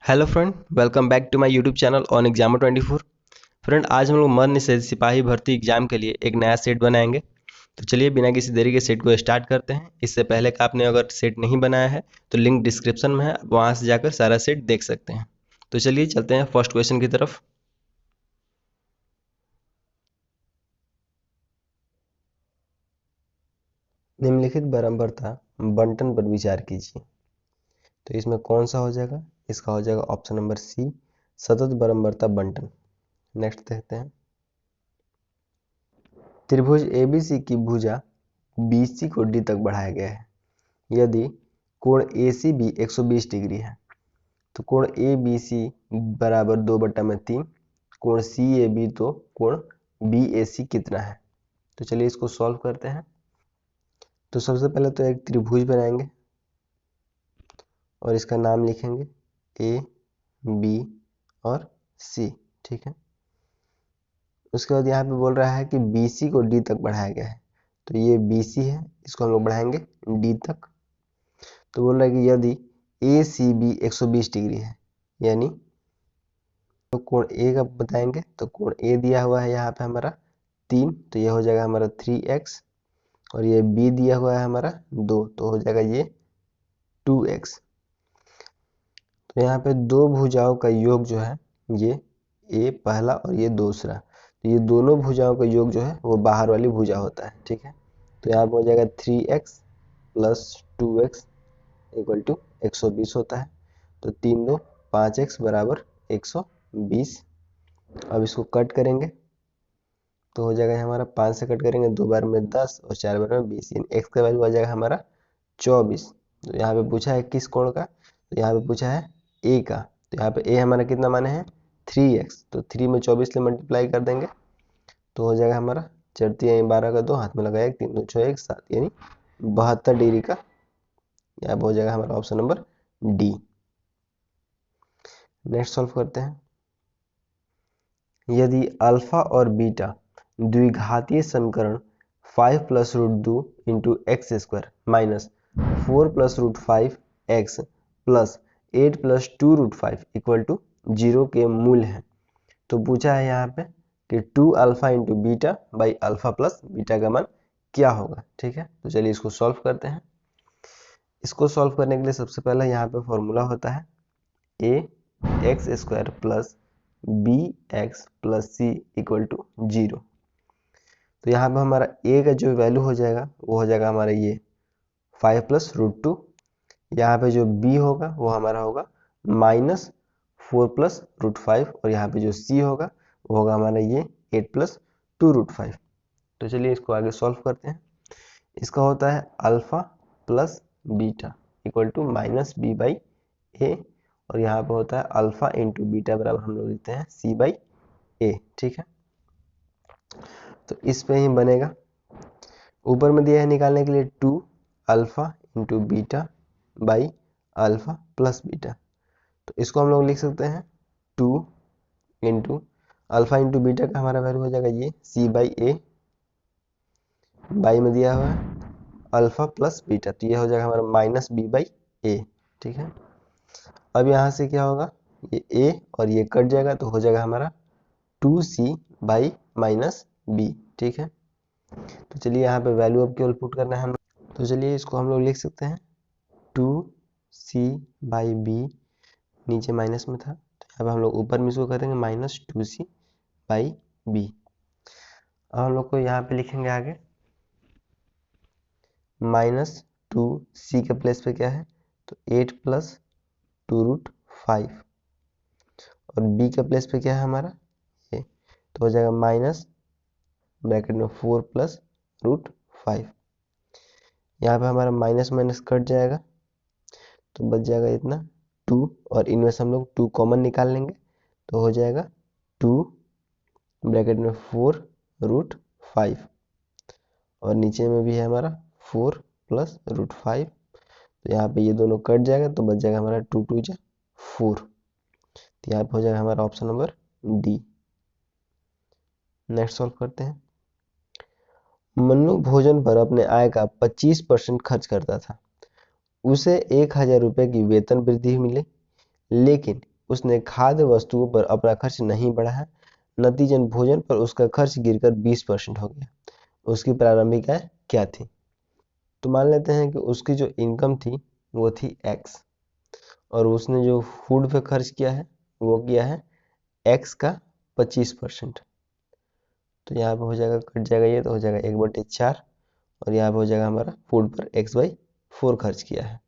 Hello friend, welcome back to my YouTube channel on एग्जामर 24। Friend, आज हम लोग मर्द निषेध सिपाही भर्ती एग्जाम के लिए एक नया सेट बनाएंगे। तो चलिए बिना किसी देरी के सेट को स्टार्ट करते हैं। इससे पहले का आपने अगर सेट नहीं बनाया है तो लिंक डिस्क्रिप्शन में है, वहाँ से जाकर सारा सेट देख सकते हैं। तो चलिए चलते हैं फर्स्ट क्वेश्चन की तरफ। निम्नलिखित बराबरता बंटन पर विचार कीजिए। तो इसमें कौन सा हो जाएगा? इसका हो जाएगा ऑप्शन नंबर सी, सतत बराबरता बंटन। नेक्स्ट देखते हैं। त्रिभुज एबीसी की भुजा बीसी को डी तक बढ़ाया गया है यदि कोण AC भी 120 डिग्री है। तो कोण ABC बराबर 2/3, कोण CAB तो कोण BAC कितना है? तो चलिए इसको सॉल्व करते हैं। तो सबसे पहले तो एक त्रिभुज बनाएंगे और इसका नाम लिखेंगे A, B और C। ठीक है। उसके बाद यहाँ पे बोल रहा है कि BC को D तक बढ़ाया गया है। तो ये BC है, इसको हम लोग बढ़ाएंगे D तक। तो बोल रहा है कि यदि ACB 120 डिग्री है, यानी तो कोण A का बताएंगे। तो कोण A दिया हुआ है यहाँ पे हमारा 3, तो ये हो जाएगा हमारा 3x, और ये B दिया हुआ है हमारा 2, तो हो जाएगा ये 2x। तो यहाँ पे दो भुजाओं का योग जो है ये A पहला और ये दूसरा, तो ये दोनों भुजाओं का योग जो है वो बाहर वाली भुजा होता है। ठीक है। तो यहाँ पे हो जाएगा 3x plus 2x equal to 120 होता है। तो 3 2 5x बराबर 120। अब इसको कट करेंगे तो हो जाएगा हमारा 5 से कट करेंगे 2 बार में 10 और 4 बार में 20, यानी x का वैल्यू आ जाएगा हमारा 24। तो यहाँ पे पूछा है किस कोण का? तो यहाँ पे पूछा है a का। तो यहाँ पे a हमारा कितना माने हैं 3x, तो 3 में 24 से मल्टीप्लाई कर देंगे तो हो जाएगा हमारा चढ़ती है 12 का 2, हाथ में लगाया 3 2 6 1 7, यानी 72 डिग्री का। यहाँ पे हो जाएगा हमारा option number D. Next solve करते हैं। यदि अल्फा और बीटा द्विघातीय समीकरण 5 plus root 2 into x square minus 4 plus root 5 x plus 8 plus 2 root 5 equal to 0 के मूल हैं, तो पूछा है यहाँ पे कि 2 alpha into beta by alpha plus beta का मान क्या होगा। ठीक है। तो चलिए इसको सॉल्व करते हैं। इसको सॉल्व करने के लिए सबसे पहले यहाँ पे फॉर्मूला होता है A X square plus B x plus C equal to 0। तो यहाँ पे हमारा a का जो वैल्यू हो जाएगा वो हो जाएगा हमारा ये 5 प्लस रूट 2। यहाँ पे जो b होगा वो हमारा होगा माइनस 4 प्लस रूट 5, और यहाँ पे जो c होगा वो होगा हमारा ये 8 प्लस 2 रूट 5। तो चलिए इसको आगे सॉल्व करते हैं। इसका होता है alpha plus beta equal to minus B by A, और यहाँ पे होता है अल्फा इंटू बीटा बराबर हम लोग लिखते हैं सी बाई ए। ठीक है। तो इस पे ही बनेगा। ऊपर में दिया है निकालने के लिए 2 alpha into beta by alpha plus beta. तो इसको हम लोग लिख सकते हैं 2 इंटू अल्फा इंटू बीटा का हमारा वैल्यू हो जाएगा ये सी बाई ए, बाई में दिया हुआ है अल्फा प्लस बीटा, तो ये हो जाएगा हमारा माइनस बी बाई ए। ठीक है। अब यहाँ से क्या होगा, ये a और ये कट जाएगा तो हो जाएगा हमारा 2c बाई माइनस बी। ठीक है। तो चलिए यहाँ पे वैल्यू अब केवल पुट करना है हम। तो चलिए इसको हम लोग लिख सकते हैं 2c बाई बी, नीचे माइनस में था तो यहाँ पे हम लोग ऊपर में इसको करेंगे माइनस 2c बाई बी। अब हम लोग को यहाँ पे लिखेंगे आगे माइनस 2c के प्लेस पे क्या है तो 8 प्लस 2 रूट 5, और b का प्लेस पे क्या है हमारा ये, तो हो जाएगा माइनस ब्रैकेट में 4 प्लस रूट 5। यहाँ पे हमारा माइनस माइनस कट जाएगा तो बच जाएगा इतना 2, और इनमें से हम लोग 2 कॉमन निकाल लेंगे तो हो जाएगा 2 ब्रैकेट में 4 रूट 5, और नीचे में भी है हमारा 4 प्लस रूट 5। तो यहाँ पे ये दोनों कट जाएगा तो बच जाएगा हमारा 2 2 जा 4। तो यहाँ पे हो जाएगा हमारा option number D. Next solve करते हैं। मन्नू भोजन पर अपने आय का 25% खर्च करता था। उसे 1000 रुपये की वेतन वृद्धि मिली, लेकिन उसने खाद्य वस्तुओं पर अपना खर्च नहीं बढ़ाया, नतीजन भोजन पर उसका खर्च गिरकर 20% हो गया। उसकी प्रारंभिक आय क्या थी? तो मान लेते हैं कि उसकी जो इनकम थी वो थी x, और उसने जो फूड पे खर्च किया है वो किया है x का 25%। तो यहाँ पे हो जाएगा, कट जाएगा ये, तो हो जाएगा 1/4, और यहाँ पे हो जाएगा हमारा फूड पर x/4 खर्च किया है।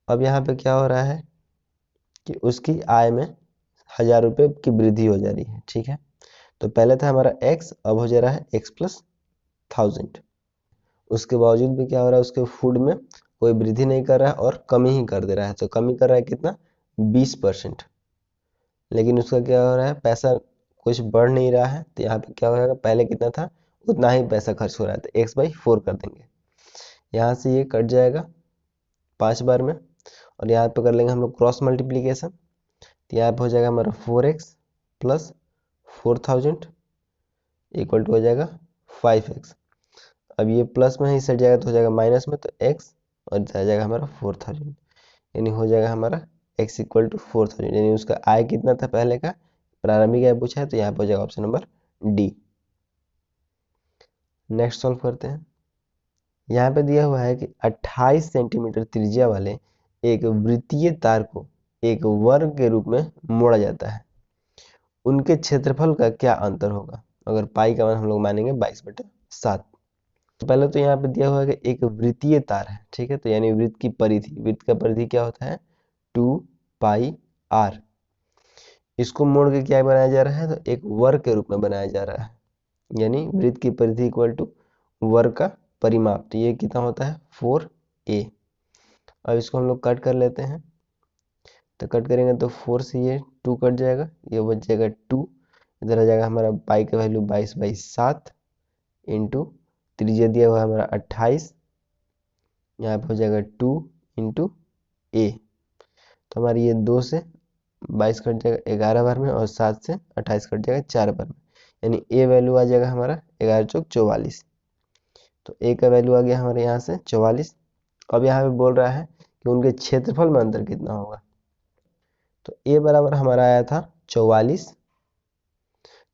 अब यहाँ पे क्या हो रहा है कि उसकी आय में 1000 रुपये की वृद्धि हो जा रही है। ठीक है, तो पहले था हमारा x, अब हो जा रहा है x + 1000। उसके बावजूद भी क्या हो रहा है, उसके फूड में कोई वृद्धि नहीं कर रहा है और कमी ही कर दे रहा है। तो कमी कर रहा है कितना? 20%। लेकिन उसका क्या हो रहा है, पैसा कुछ बढ़ नहीं रहा है। तो यहाँ पे क्या हो जाएगा, पहले कितना था उतना ही पैसा खर्च हो रहा है, तो x/4 कर देंगे। यहाँ से ये कट जाएगा 5 बार में, और यहाँ पे कर लेंगे हम लोग क्रॉस मल्टीप्लीकेशन। तो यहाँ पे हो जाएगा हमारा 4x + 4000 इक्वल टू हो जाएगा 5x। अब ये प्लस में ही सट जाएगा तो हो जाएगा माइनस में, तो x और इधर आ जाएगा हमारा 4000, यानी हो जाएगा हमारा x = 4000। यानी उसका आय कितना था पहले का, प्रारंभिक आय पूछा है, तो यहाँ पे हो जाएगा option number D. Next solve करते हैं। यहाँ पे दिया हुआ है कि 28 सेंटीमीटर त्रिज्या वाले एक वृत्तीय तार को एक वर्ग के रूप में मोड़ा जाता है, उनके क्षेत्रफल का क्या अंतर होगा? अगर पाई का मान हम लोग मानेंगे 22/7। तो पहले तो यहाँ पे दिया हुआ है कि एक वृत्तीय तार है। ठीक है, तो यानी वृत्त की परिधि, वृत्त का परिधि क्या होता है 2πr। इसको मोड़ के क्या बनाया जा रहा है, तो एक वर्ग के रूप में बनाया जा रहा है, यानी वृत्त की परिधि इक्वल टू वर्ग का परिमाप। तो ये कितना होता है 4a। अब इसको हम लोग कट कर लेते हैं, तो कट करेंगे तो 4 से ये 2 कट जाएगा, ये बच जाएगा 2। इधर आ जाएगा हमारा पाई का वैल्यू 22/7 इंटू त्रिज्या दिया हुआ है हमारा 28, यहाँ पे हो जाएगा 2 इंटू ए। तो हमारी ये 2 से 22 कट जाएगा 11 बार में, और 7 से 28 कट जाएगा 4 बार में, यानी ए वैल्यू आ जाएगा हमारा 11 चौक 44। तो ए का वैल्यू आ गया हमारे यहाँ से 44। अब यहाँ पे बोल रहा है कि उनके क्षेत्रफल में अंतर कितना होगा। तो ए बराबर हमारा आया था 44।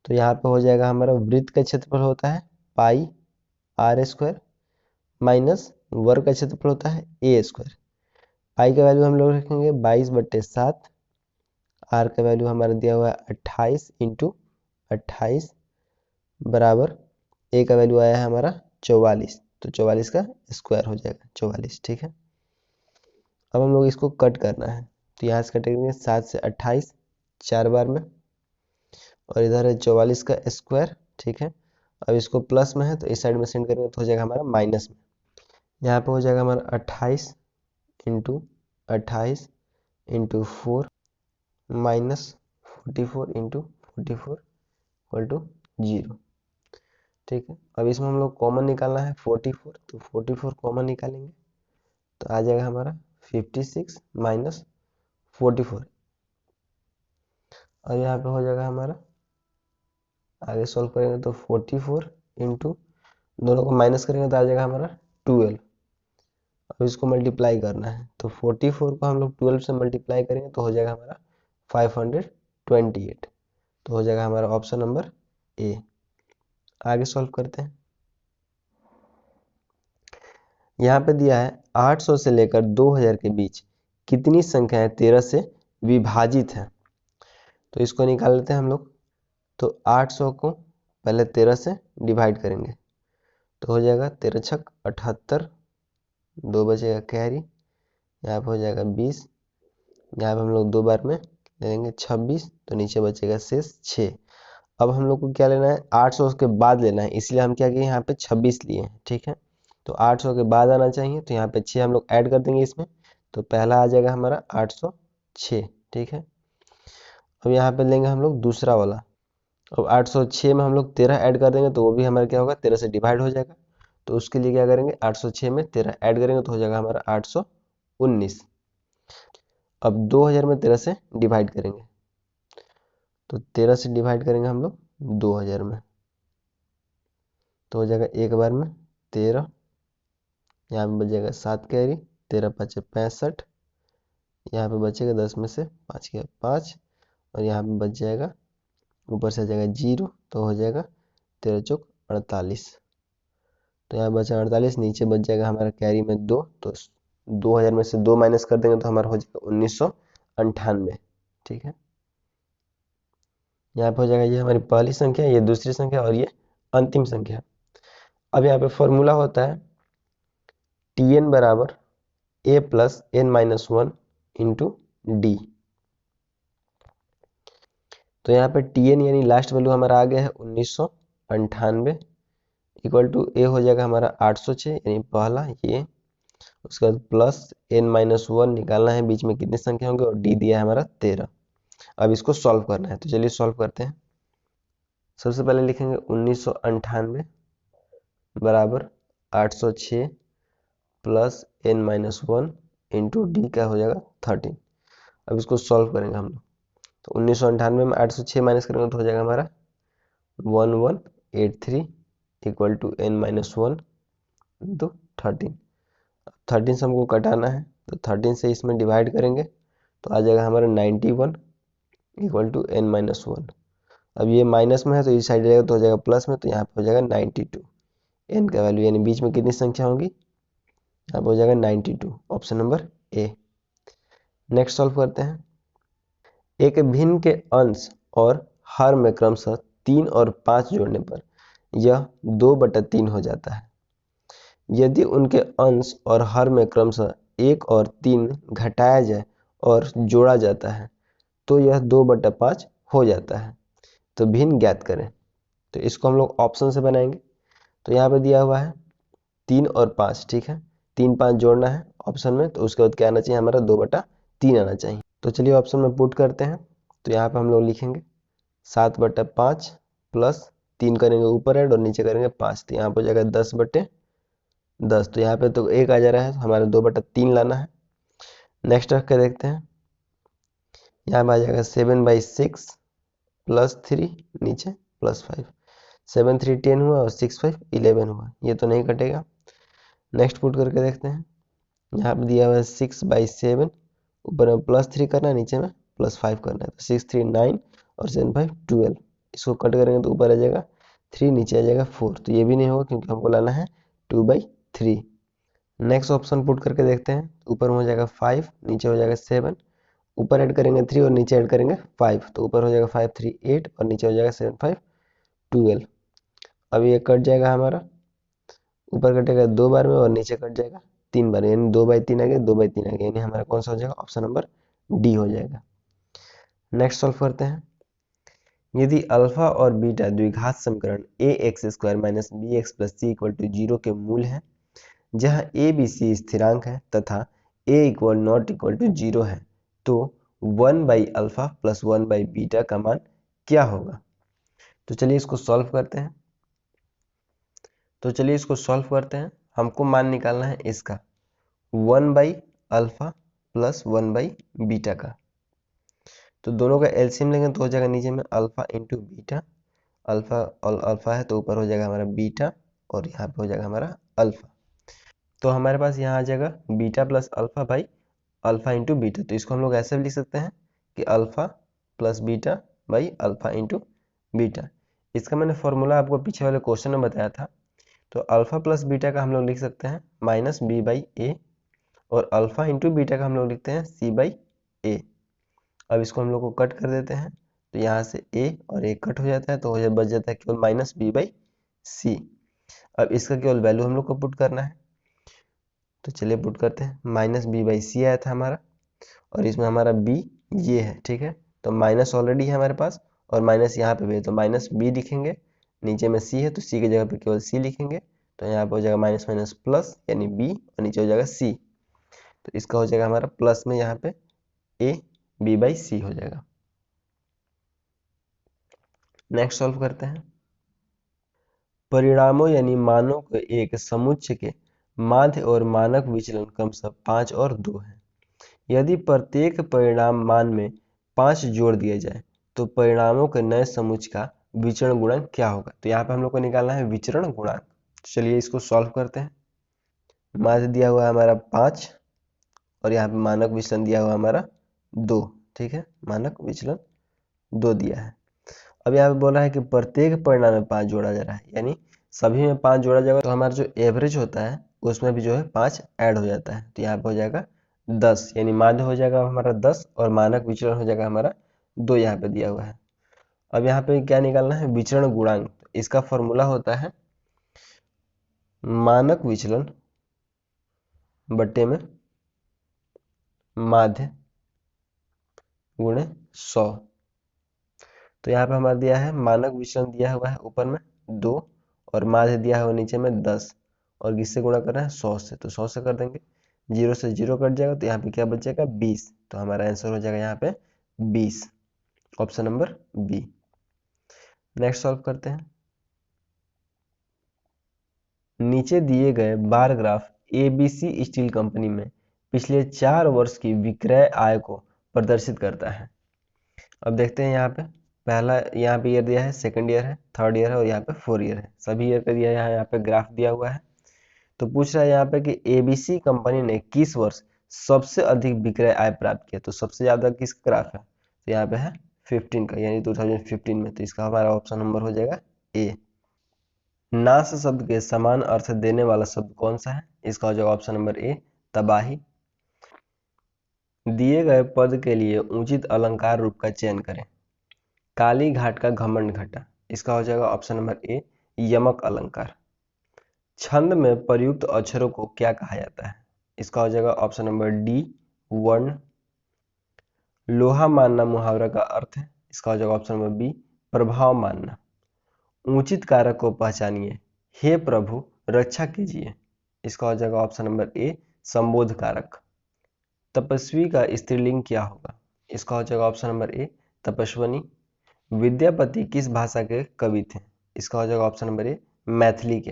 तो यहाँ पे हो जाएगा हमारा वृत्त का क्षेत्रफल होता है πr² माइनस वर्ग का क्षेत्रफल होता है a²। पाई का वैल्यू हम लोग रखेंगे 22/7, आर का वैल्यू हमारा दिया हुआ है 28 इंटू 28 बराबर ए का वैल्यू आया है हमारा 44, तो 44 का स्क्वायर हो जाएगा 44। ठीक है, अब हम लोग इसको कट करना है, तो यहाँ से कटेंगे 7 से 28 4 बार में, और इधर है 44 का स्क्वायर। ठीक है, अब इसको प्लस में है तो इस साइड में सेंड करेंगे तो हो जाएगा हमारा माइनस में। यहाँ पे हो जाएगा हमारा 28 into 28 into 4 minus 44 into 44 equal to 0। ठीक है, अब इसमें हम लोग कॉमन निकालना है 44, तो 44 कॉमन निकालेंगे तो आ जाएगा हमारा 56 माइनस 44, और यहाँ पे हो जाएगा हमारा, आगे सॉल्व करेंगे तो 44 इंटू दोनों को माइनस करेंगे तो आ जाएगा हमारा 12। अब इसको मल्टीप्लाई करना है, तो 44 को हम लोग 12 से मल्टीप्लाई करेंगे तो हो जाएगा हमारा 528। तो हो जाएगा हमारा ऑप्शन नंबर ए। आगे सॉल्व करते हैं। यहाँ पे दिया है 800 से लेकर 2000 के बीच कितनी संख्याएं 13 से विभाजित हैं। तो इसको निकाल लेते हैं हम लोग। तो 800 को पहले 13 से डिवाइड करेंगे तो हो जाएगा 13 छक 78, 2 बचेगा कैरी, यहाँ पे हो जाएगा 20, यहाँ पे हम लोग 2 बार में ले लेंगे 26, तो नीचे बचेगा शेष 6। अब हम लोग को क्या लेना है 800 के बाद लेना है, इसलिए हम क्या किए यहाँ पे 26 लिए हैं। ठीक है, तो 800 के बाद आना चाहिए, तो यहाँ पे 6 हम लोग ऐड कर देंगे इसमें, तो पहला आ जाएगा हमारा 806। ठीक है, अब यहाँ पे लेंगे हम लोग दूसरा वाला। अब 806 में हम लोग 13 ऐड कर देंगे तो वो भी हमारा क्या होगा 13 से डिवाइड हो जाएगा। तो उसके लिए क्या करेंगे 806 में 13 ऐड करेंगे तो हो जाएगा हमारा 819। अब 2000 में 13 से डिवाइड करेंगे, तो 13 से डिवाइड करेंगे हम लोग 2000 में, तो हो जाएगा एक बार में 13, यहाँ पे बच जाएगा 7 कैरी, 13 5 65, यहाँ पे बचेगा 10 में से 5 गया 5, और यहाँ पे बच जाएगा, ऊपर से आ जाएगा 0, तो हो जाएगा 13 चौक 48। तो यहाँ बचा 48, नीचे बच जाएगा हमारा कैरी में 2, तो 2000 में से 2 माइनस कर देंगे तो हमारा हो जाएगा 1998। ठीक है, यहाँ पे हो जाएगा, ये हमारी पहली संख्या, ये दूसरी संख्या और ये अंतिम संख्या। अब यहाँ पे फॉर्मूला होता है Tn बराबर a plus n minus 1 into D. तो यहाँ पे Tn यानी लास्ट वैल्यू हमारा आ गया है 1998, इक्वल टू a हो जाएगा हमारा 806 यानी पहला ये, उसके बाद प्लस n माइनस 1 निकालना है, बीच में कितनी संख्या होंगे, और d दिया है हमारा 13। अब इसको सॉल्व करना है, तो चलिए सॉल्व करते हैं। सबसे पहले लिखेंगे 1998 बराबर 806 plus n minus 1 into D का हो जाएगा 13। अब इसको सॉल्व करेंगे हम लोग, तो 1998 में 806 माइनस करेंगे तो हो जाएगा हमारा 1183 equal to n minus 1 into 13। 13 से हमको कटाना है, तो 13 से इसमें डिवाइड करेंगे तो आ जाएगा हमारा 91 इक्वल टू n माइनस 1। अब ये माइनस में है तो इस साइड जाएगा तो हो जाएगा प्लस में, तो यहाँ पे हो जाएगा 92 n का वैल्यू, यानी बीच में कितनी संख्या होगी, यहाँ पे हो जाएगा 92, ऑप्शन नंबर ए। नेक्स्ट सॉल्व करते हैं। एक भिन्न के अंश और हर में क्रमशः 3 और 5 जोड़ने पर यह 2/3 हो जाता है। यदि उनके अंश और हर में क्रमशः 1 और 3 घटाया जाए और जोड़ा जाता है तो यह 2/5 हो जाता है। तो भिन्न ज्ञात करें। तो इसको हम लोग ऑप्शन से बनाएंगे। तो यहाँ पे दिया हुआ है 3 और 5, ठीक है, 3 5 जोड़ना है ऑप्शन में, तो उसके बाद क्या आना चाहिए, हमारा 2/3 आना चाहिए। तो चलिए ऑप्शन में पुट करते हैं। तो यहाँ पे हम लोग लिखेंगे 7/5 प्लस 3 करेंगे ऊपर ऐड और नीचे करेंगे 5, तो यहाँ पे हो जाएगा 10/10। तो यहाँ पे तो 1 आ जा रहा है, तो हमारे 2/3 लाना है। नेक्स्ट रख के देखते हैं, यहाँ पे आ जाएगा 7/6 प्लस 3 नीचे प्लस 5, 7 3 10 हुआ और 6 5 11 हुआ, ये तो नहीं कटेगा। नेक्स्ट पुट करके देखते हैं, यहाँ पे दिया हुआ है 6/7, ऊपर में प्लस 3 करना है, नीचे में प्लस 5 करना है, तो 6 3 9 और 7 5 12। इसको कट करेंगे तो ऊपर आ जाएगा 3, नीचे आ जाएगा 4, तो ये भी नहीं होगा क्योंकि हमको लाना है 2/3। नेक्स्ट ऑप्शन पुट करके देखते हैं, ऊपर में हो जाएगा 5, नीचे हो जाएगा 7, ऊपर ऐड करेंगे 3 और नीचे ऐड करेंगे 5, तो ऊपर हो जाएगा 5 3 8 और नीचे हो जाएगा 7 5 12। अब ये कट जाएगा हमारा, ऊपर कटेगा 2 बार में और नीचे कट जाएगा 3 बार, यानी 2/3 आ गया, 2/3 आ गया, यानी हमारा कौन सा हो जाएगा, ऑप्शन नंबर डी हो जाएगा। नेक्स्ट सॉल्व करते हैं। यदि अल्फा और बीटा द्विघात समीकरण ax² minus b x plus C equal to 0 के मूल है, जहाँ a b c स्थिरांक है तथा a equal not equal to 0 है, तो 1/अल्फा प्लस 1/बीटा का मान क्या होगा। तो चलिए इसको सॉल्व करते हैं। हमको मान निकालना है इसका 1/अल्फा प्लस 1/बीटा का। तो दोनों का एलसीएम लेंगे तो हो जाएगा नीचे में अल्फा इंटू बीटा, अल्फा और अल्फा है तो ऊपर हो जाएगा हमारा बीटा और यहाँ पे हो जाएगा हमारा अल्फा। तो हमारे पास यहाँ आ जाएगा beta plus alpha by alpha into beta. तो इसको हम लोग ऐसे भी लिख सकते हैं कि alpha plus beta by alpha into beta. इसका मैंने फॉर्मूला आपको पीछे वाले क्वेश्चन में बताया था। तो अल्फा प्लस बीटा का हम लोग लिख सकते हैं माइनस बी बाई ए, और अल्फा इंटू बीटा का हम लोग लिखते हैं सी बाई ए। अब इसको हम लोग को कट कर देते हैं, तो यहाँ से a और a कट हो जाता है, तो हो बच जाता है केवल माइनस बी बाई सी। अब इसका केवल वैल्यू हम लोग को पुट करना है, तो चलिए पुट करते हैं। माइनस बी बाई सी आया था हमारा, और इसमें हमारा b ये है, ठीक है, तो माइनस ऑलरेडी है हमारे पास और माइनस यहाँ पे भी है, तो माइनस b लिखेंगे, नीचे में c है तो c की जगह पे केवल c लिखेंगे, तो यहाँ पे हो जाएगा माइनस माइनस प्लस यानी b और नीचे हो जाएगा c। तो इसका हो जाएगा हमारा प्लस में यहाँ पे a b बाई सी हो जाएगा। नेक्स्ट सॉल्व करते हैं। परिणामों यानी मानों के एक समुच्चय के माध्य और मानक विचलन क्रमशः 5 और 2 है। यदि प्रत्येक परिणाम मान में 5 जोड़ दिया जाए तो परिणामों के नए समुच्चय का विचरण गुणांक क्या होगा। तो यहाँ पे हम लोग को निकालना है विचरण गुणांक। चलिए इसको सॉल्व करते हैं। माध्य दिया हुआ है हमारा 5 और यहाँ पे मानक विचलन दिया हुआ हमारा 2, ठीक है, मानक विचलन 2 दिया है। अब यहाँ पे बोल रहा है कि प्रत्येक परिणाम में 5 जोड़ा जा रहा है, यानी सभी में 5 जोड़ा जाएगा तो हमारा जो एवरेज होता है उसमें भी जो है 5 ऐड हो जाता है, तो यहाँ पे हो जाएगा 10, यानी माध्य हो जाएगा हमारा 10 और मानक विचलन हो जाएगा हमारा 2 यहाँ पे दिया हुआ है। अब यहाँ पे क्या निकालना है, विचरण गुणांक। इसका फॉर्मूला होता है मानक विचलन बट्टे में माध्य गुणे 100। तो यहाँ पे हमारा दिया है मानक विचलन दिया हुआ है ऊपर में 2 और माध्य दिया हुआ नीचे में 10 और किससे गुणा कर रहे हैं 100 से, तो 100 से कर देंगे, 0 से 0 कट जाएगा तो यहाँ पे क्या बचेगा 20, तो हमारा आंसर हो जाएगा यहाँ पे 20, option number B. Next solve करते हैं। नीचे दिए गए bar graph ABC steel company में पिछले 4 वर्ष की विक्रय आय को प्रदर्शित करता है। अब देखते हैं यहाँ पे पहला यहाँ पे ईयर दिया है, सेकंड ईयर है, थर्ड ईयर है और यहाँ पे 4 ईयर है, सभी ईयर का दिया है, यहाँ पे ग्राफ दिया हुआ है। तो पूछ रहा है यहाँ पे कि एबीसी कंपनी ने किस वर्ष सबसे अधिक विक्रय आय प्राप्त किया, तो सबसे ज्यादा किस ग्राफ है, तो यहाँ पे है 15 का, यानी 2015 में, तो इसका हमारा ऑप्शन नंबर हो जाएगा ए। नाश शब्द के समान अर्थ देने वाला शब्द कौन सा है, इसका हो जाएगा ऑप्शन नंबर ए तबाही। दिए गए पद के लिए उचित अलंकार रूप का चयन करें। काली घाट का घमंड घटा, इसका हो जाएगा ऑप्शन नंबर ए यमक अलंकार। छंद में प्रयुक्त अक्षरों को क्या कहा जाता है, इसका हो जाएगा ऑप्शन नंबर डी वर्ण। लोहा मानना मुहावरा का अर्थ है, इसका हो जाएगा ऑप्शन नंबर बी प्रभाव मानना। उचित कारक को पहचानिए, हे प्रभु रक्षा कीजिए, इसका हो जाएगा ऑप्शन नंबर ए संबोध कारक। तपस्वी का स्त्रीलिंग क्या होगा, इसका हो जाएगा ऑप्शन नंबर ए तपस्वनी। विद्यापति किस भाषा के कवि थे, इसका हो जाएगा ऑप्शन नंबर ए मैथिली के।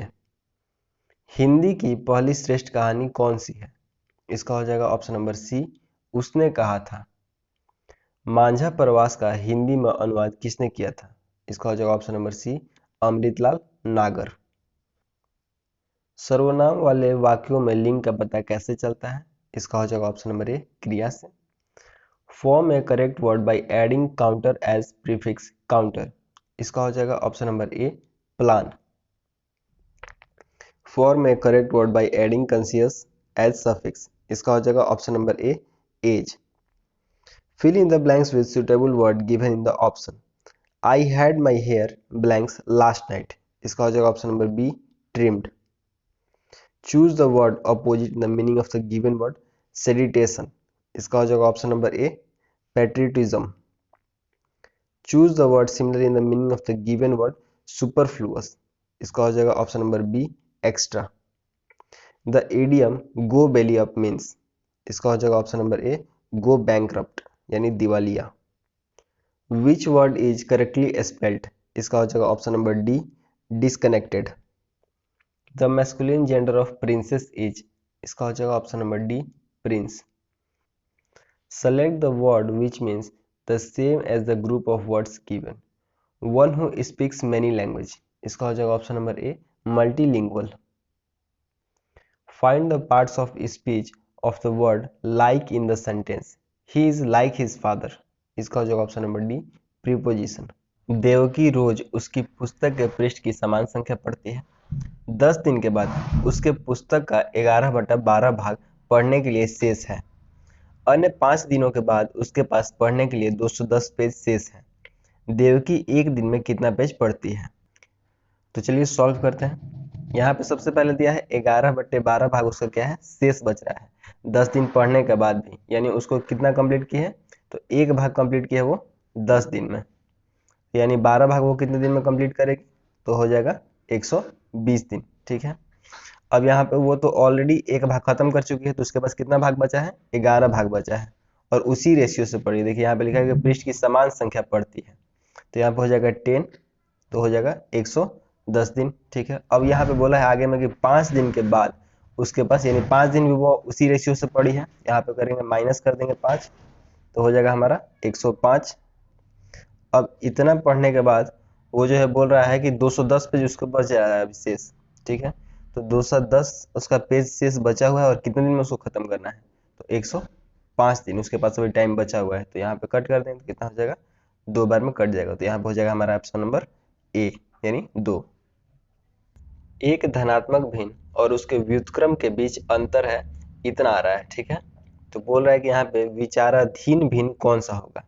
हिंदी की पहली श्रेष्ठ कहानी कौन सी है, इसका हो जाएगा ऑप्शन नंबर सी उसने कहा था। मांझा प्रवास का हिंदी में अनुवाद किसने किया था, इसका हो जाएगा ऑप्शन नंबर सी अमृतलाल नागर। सर्वनाम वाले वाक्यों में लिंग का पता कैसे चलता है, इसका हो जाएगा ऑप्शन नंबर ए क्रिया से। Form a correct word by adding counter as prefix counter, इसका हो जाएगा option number A plan. Form a correct word by adding conscious as suffix, इसका हो जाएगा option number A age. Fill in the blanks with suitable word given in the option. I had my hair blanks last night, इसका हो जाएगा option number B trimmed. Choose the word opposite the meaning of the given word sedition, इसका हो जाएगा option number A patriotism. Choose the word similar in the meaning of the given word superfluous, इसका हो जाएगा option number B extra. The idiom go belly up means, इसका हो जाएगा option number A go bankrupt यानी दिवालिया। Which word is correctly spelled, इसका हो जाएगा option number D disconnected. The masculine gender of princess is, इसका हो जाएगा option number D Prince. Select the word which means the same as the group of words given. One who speaks many language, इसका हो जाएगा option number A multilingual. Find the parts of speech of the word like in the sentence. He is like his father, इसका हो जाएगा option number D preposition. Devaki रोज उसकी पुस्तक के पृष्ठ की समान संख्या पढ़ती है। 10 दिन के बाद उसके पुस्तक का 11/12 भाग पढ़ने के लिए शेष है। अन्य 5 दिनों के बाद उसके पास पढ़ने के लिए 210 पेज शेष है। देवकी एक दिन में कितना पेज पढ़ती है, तो चलिए सॉल्व करते हैं। यहाँ पे सबसे पहले दिया है 11/12 भाग उसका क्या है शेष बच रहा है 10 दिन पढ़ने के बाद भी, यानी उसको कितना कंप्लीट किया है, तो एक भाग कंप्लीट किया है वो 10 दिन में, यानी 12 भाग वो कितने दिन में कंप्लीट करेगी, तो हो जाएगा 120 दिन, ठीक है। अब यहाँ पे वो तो ऑलरेडी एक भाग खत्म कर चुकी है, तो उसके पास कितना भाग बचा है 11 भाग बचा है और उसी रेशियो से पढ़ी। देखिए यहाँ पे लिखा है कि पृष्ठ की समान संख्या पढ़ती है, तो यहाँ पे हो जाएगा 10, तो हो जाएगा 110 दिन, ठीक है। अब यहाँ पे बोला है आगे में कि 5 दिन के बाद उसके पास, यानी 5 दिन भी वो उसी रेशियो से पढ़ी है, यहाँ पे करेंगे माइनस कर देंगे 5, तो हो जाएगा हमारा 105। अब इतना पढ़ने के बाद वो जो है बोल रहा है कि 210 पेज उसको बच रहा है शेष, ठीक है। तो 210 उसका पेज शेष बचा हुआ है और कितने दिन में उसको खत्म करना है, तो 105 दिन उसके पास अभी टाइम बचा हुआ है, तो यहाँ पे कट कर देंगे तो कितना हो जाएगा, 2 बार में कट जाएगा, तो यहाँ पे हो जाएगा हमारा ऑप्शन नंबर ए यानी 2। एक धनात्मक भिन्न और उसके व्युत्क्रम के बीच अंतर है इतना आ रहा है, ठीक है। तो बोल रहा है कि यहाँ पे विचाराधीन भिन्न कौन सा होगा।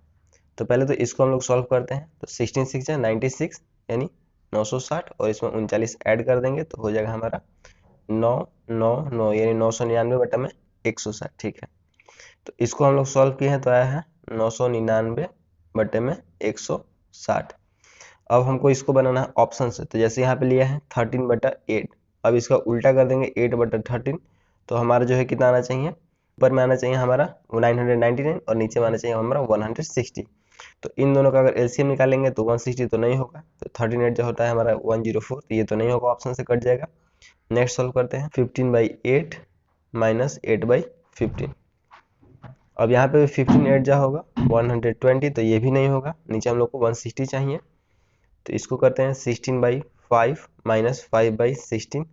तो पहले तो इसको हम लोग सॉल्व करते हैं। तो 16 6 या 96 यानी 960 और इसमें 39 ऐड कर देंगे तो हो जाएगा हमारा 9 9 9 यानी 999 बटा में 160, ठीक है। तो इसको हम लोग सॉल्व किए हैं तो आया है 999 बटे में 160। अब हमको इसको बनाना है ऑप्शन से, तो जैसे यहाँ पे लिया है 13 बटा 8, अब इसका उल्टा कर देंगे 8 बटा 13, तो हमारा जो है कितना आना चाहिए, ऊपर में आना चाहिए हमारा 999 और नीचे में आना चाहिए हमारा 160। तो इन दोनों का अगर एलसीएम निकालेंगे तो 160 तो नहीं होगा, तो 13 जो होता है हमारा 104, तो ये तो नहीं होगा, ऑप्शन से कट जाएगा। नेक्स्ट सॉल्व करते हैं 15/8 माइनस 8/15। अब यहाँ पे 15 जा होगा 120, तो ये भी नहीं होगा, नीचे हम लोग को 160 चाहिए। तो इसको करते हैं 16/5 माइनस 5/16,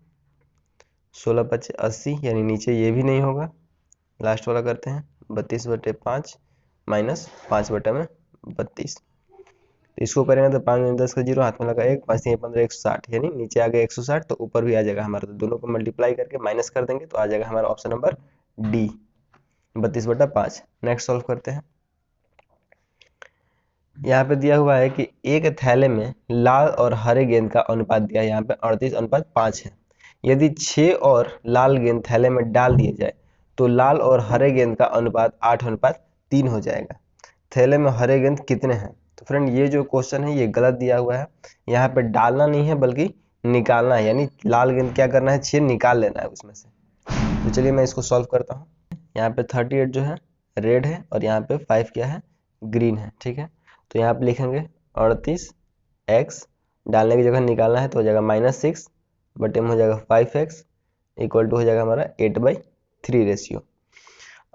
16×5 80, यानी नीचे ये भी नहीं होगा। लास्ट वाला करते हैं 32/5 माइनस 5/32। तो इसको करेंगे तो 5 में 10 का 0 हाथ में लगा 1, 5 15 160, यानी नीचे आ गया 160, तो ऊपर भी आ जाएगा हमारा। तो दोनों को मल्टीप्लाई करके माइनस कर देंगे तो आ जाएगा हमारा option number D 32/5। Next solve करते हैं। यहाँ पे दिया हुआ है कि एक थैले में लाल और हरे गेंद का अनुपात दिया है, यहाँ पे 38:5 है। यदि 6 और लाल गेंद थैले में डाल दिए जाए तो लाल और हरे गेंद का अनुपात 8:3 हो जाएगा। थैले में हरे गेंद कितने हैं। तो फ्रेंड ये जो क्वेश्चन है ये गलत दिया हुआ है, यहाँ पे डालना नहीं है बल्कि निकालना है, यानी लाल गेंद क्या करना है, 6 निकाल लेना है उसमें से। तो चलिए मैं इसको सॉल्व करता हूँ। यहाँ पे 38 जो है रेड है और यहाँ पे 5 क्या है, ग्रीन है, ठीक है। तो यहाँ पे लिखेंगे 38x, डालने की जगह निकालना है तो हो जाएगा -6 बटे में हो जाएगा 5x इक्वल टू हो जाएगा हमारा 8/3 रेशियो।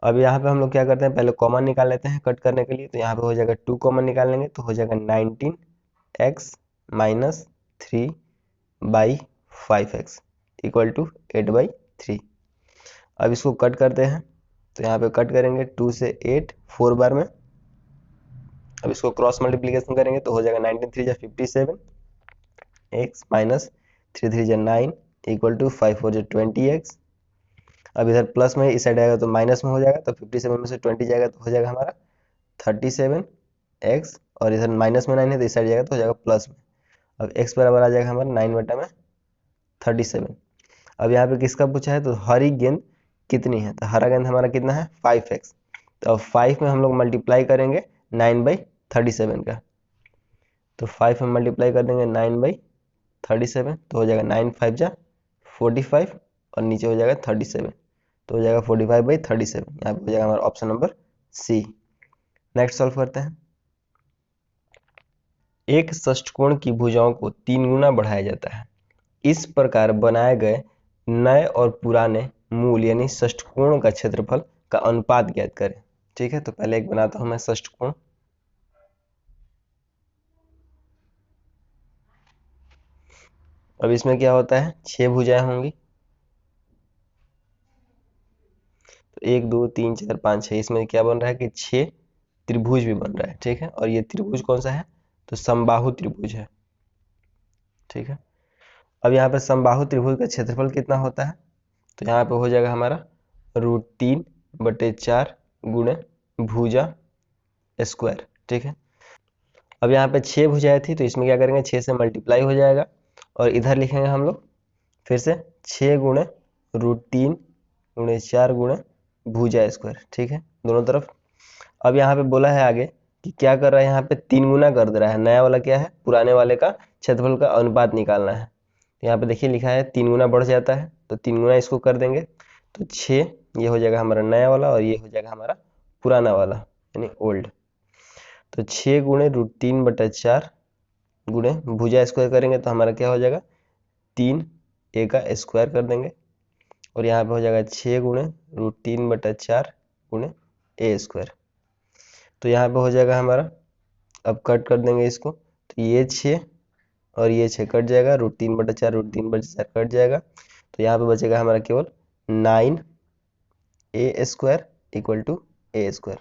अब यहाँ पे हम लोग क्या करते हैं, पहले कॉमन निकाल लेते हैं कट करने के लिए। तो यहाँ पे हो जाएगा 2 कॉमन निकाल लेंगे तो हो जाएगा 19x minus 3/5x equal to 8/3। अब इसको कट करते हैं तो यहाँ पे कट करेंगे 2 से 8 4 बार में। अब इसको क्रॉस मल्टीप्लीकेशन करेंगे तो हो जाएगा 19 3 जा 57 x माइनस 3 3 जा 9 इक्वल टू 5 4 जा 20x। अब इधर प्लस में इस साइड आएगा तो माइनस में हो जाएगा, तो 57 में से 20 जाएगा तो हो जाएगा हमारा 37x, और इधर माइनस में 9 है तो इस साइड जाएगा तो हो जाएगा प्लस में। अब x बराबर आ जाएगा हमारा 9 बटा में 37। अब यहाँ पे किसका पूछा है, तो हरी गेंद कितनी है, तो हरा गेंद हमारा कितना है 5x। तो अब 5 में हम लोग मल्टीप्लाई करेंगे 9/37 का, तो 5 में मल्टीप्लाई कर देंगे 9/37 तो हो जाएगा 9 5 जा 45 और नीचे हो जाएगा 37, तो हो जाएगा 45/37। यहाँ पे हो जाएगा हमारा option number C. Next solve करते हैं। एक षष्ठकोण की भुजाओं को 3 गुना बढ़ाया जाता है। इस प्रकार बनाए गए नए और पुराने मूल यानी षष्ठकोण का क्षेत्रफल का अनुपात ज्ञात करें। ठीक है, तो पहले एक बनाता हूं मैं षष्ठकोण। अब इसमें क्या होता है, 6 भुजाएं होंगी, तो 1 2 3 4 5 6। इसमें क्या बन रहा है कि 6 त्रिभुज भी बन रहा है। ठीक है, और ये त्रिभुज कौन सा है, तो समबाहु त्रिभुज है। ठीक है, अब यहाँ पे समबाहु त्रिभुज का क्षेत्रफल कितना होता है, तो यहाँ पे हो जाएगा हमारा √3/4 गुणे भुजा स्क्वायर। ठीक है, अब यहाँ पे 6 भुजाएं थी तो इसमें क्या करेंगे, 6 से मल्टीप्लाई हो जाएगा और इधर लिखेंगे हम लोग फिर से 6 गुणे √3/4 गुणे भुजा स्क्वायर। ठीक है, दोनों तरफ। अब यहाँ पे बोला है आगे कि क्या कर रहा है, यहाँ पे 3 गुना कर दे रहा है। नया वाला क्या है, पुराने वाले का क्षेत्रफल का अनुपात निकालना है। यहाँ पे देखिए लिखा है 3 गुना बढ़ जाता है, तो 3 गुना इसको कर देंगे तो 6, ये हो जाएगा हमारा नया वाला और ये हो जाएगा हमारा पुराना वाला यानी ओल्ड। तो 6 गुणे √3/4 गुणे भुजा स्क्वायर करेंगे तो हमारा क्या हो जाएगा, 3a का स्क्वायर कर देंगे और यहाँ पे हो जाएगा 6 गुणे √3/4 गुणे a स्क्वायर। तो यहाँ पे हो जाएगा हमारा, अब कट कर देंगे इसको, तो ये 6 और ये 6 कट जाएगा, √3/4 कट जाएगा, तो यहाँ पे बचेगा हमारा केवल 9a square equal to A square.